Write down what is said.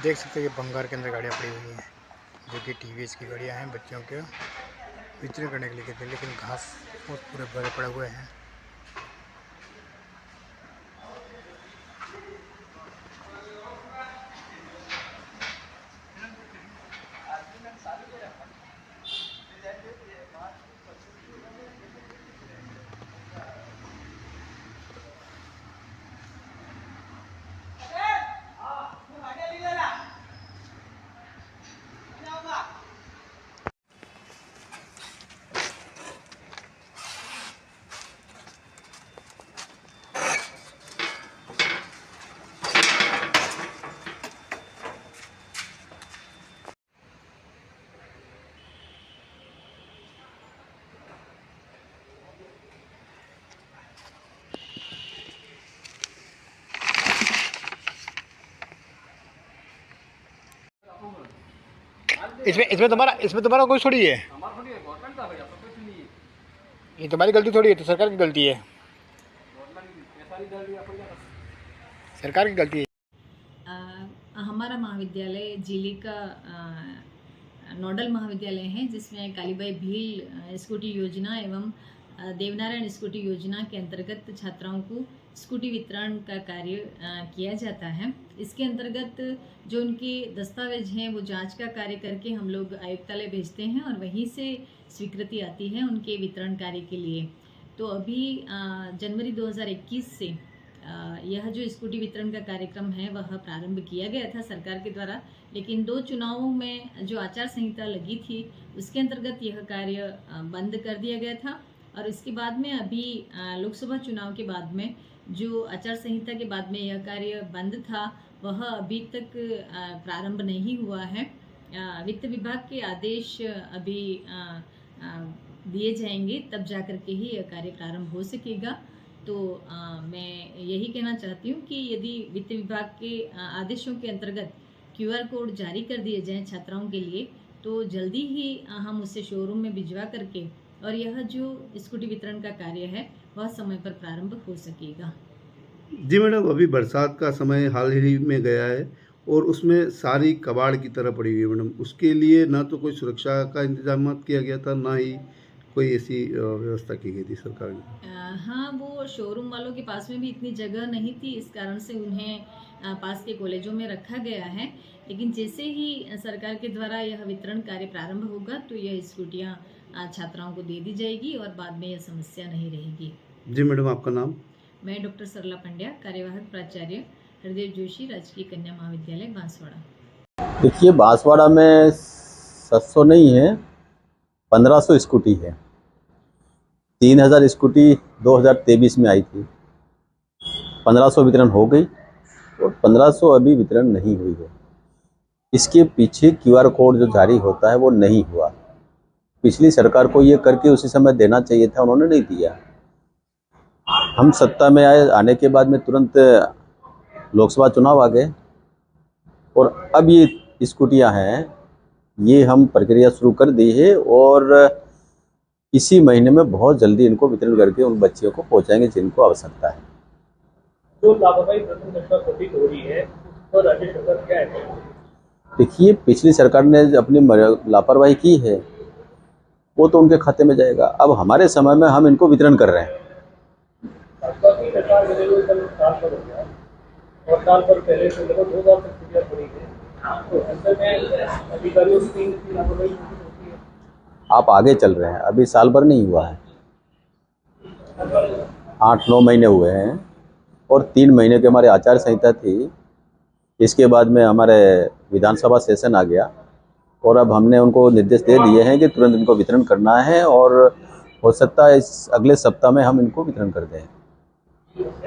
देख सकते हैं कि बंगार के अंदर गाड़ियाँ पड़ी हुई हैं जो कि टीवीएस की गाड़ियाँ हैं। बच्चों के वितरण करने के लिए कहते हैं, लेकिन घास बहुत पूरे भरे पड़े हुए हैं। इसमें तुम्हारा कोई थोड़ी है। ये तुम्हारी गलती थोड़ी है, तो सरकार की गलती है। सरकार की गलती है। हमारा महाविद्यालय जिले का नोडल महाविद्यालय है, जिसमें कालीबाई भील स्कूटी योजना एवं देवनारायण स्कूटी योजना के अंतर्गत छात्राओं को स्कूटी वितरण का कार्य किया जाता है। इसके अंतर्गत जो उनके दस्तावेज हैं वो जांच का कार्य करके हम लोग आयुक्तालय भेजते हैं और वहीं से स्वीकृति आती है उनके वितरण कार्य के लिए। तो अभी जनवरी 2021 से यह जो स्कूटी वितरण का कार्यक्रम है वह प्रारंभ किया गया था सरकार के द्वारा, लेकिन 2 चुनावों में जो आचार संहिता लगी थी उसके अंतर्गत यह कार्य बंद कर दिया गया था। और इसके बाद में अभी लोकसभा चुनाव के बाद में जो आचार संहिता के बाद में यह कार्य बंद था वह अभी तक प्रारंभ नहीं हुआ है। वित्त विभाग के आदेश अभी दिए जाएंगे, तब जाकर के ही यह कार्य प्रारंभ हो सकेगा। तो मैं यही कहना चाहती हूँ कि यदि वित्त विभाग के आदेशों के अंतर्गत QR कोड जारी कर दिए जाएं छात्राओं के लिए, तो जल्दी ही हम उसे शोरूम में भिजवा करके और यह जो स्कूटी वितरण का कार्य है वह समय पर प्रारंभ हो सकेगा। जी मैडम, अभी बरसात का समय हाल ही में गया है और उसमें सारी कबाड़ की तरह पड़ी हुई है मैडम। उसके लिए ना तो कोई सुरक्षा का इंतजाम किया गया था, ना ही कोई ऐसी व्यवस्था की गई थी सरकार ने। हाँ, वो शोरूम वालों के पास में भी इतनी जगह नहीं थी, इस कारण से उन्हें पास के कॉलेजों में रखा गया है। लेकिन जैसे ही सरकार के द्वारा यह वितरण कार्य प्रारंभ होगा तो यह स्कूटियाँ छात्राओं को दे दी जाएगी और बाद में यह समस्या नहीं रहेगी। जी मैडम, आपका नाम? मैं डॉक्टर सरला पंड्या, कार्यवाहक प्राचार्य हरदेव जोशी राजकीय कन्या महाविद्यालय बांसवाड़ा। देखिए, बांसवाड़ा में 700 नहीं है, 1500 स्कूटी है। 3000 स्कूटी 2023 में आई थी, 1500 वितरण हो गई और 1500 अभी वितरण नहीं हुई है। इसके पीछे QR कोड जो जारी होता है वो नहीं हुआ। पिछली सरकार को ये करके उसी समय देना चाहिए था, उन्होंने नहीं दिया। हम सत्ता में आने के बाद में तुरंत लोकसभा चुनाव आ गए और अब ये स्कूटियाँ हैं, ये हम प्रक्रिया शुरू कर दी है और इसी महीने में बहुत जल्दी इनको वितरण करके उन बच्चियों को पहुंचाएंगे जिनको आवश्यकता है। जो लापरवाही प्रतीत हो रही है तो राज्य सरकार क्या है? देखिए, पिछली सरकार ने अपनी लापरवाही की है वो तो उनके खाते में जाएगा। अब हमारे समय में हम इनको वितरण कर रहे हैं। और साल भर पहले से लगभग 2 साल तक छुट्टियां पड़ी है, तो ऐसे में अधिकारियों की लापरवाही होती है। आप आगे चल रहे हैं, अभी साल भर नहीं हुआ है, 8-9 महीने हुए हैं और 3 महीने की हमारी आचार संहिता थी। इसके बाद में हमारे विधानसभा सेशन आ गया और अब हमने उनको निर्देश दे दिए हैं कि तुरंत इनको वितरण करना है और हो सकता है इस अगले सप्ताह में हम इनको वितरण कर दें।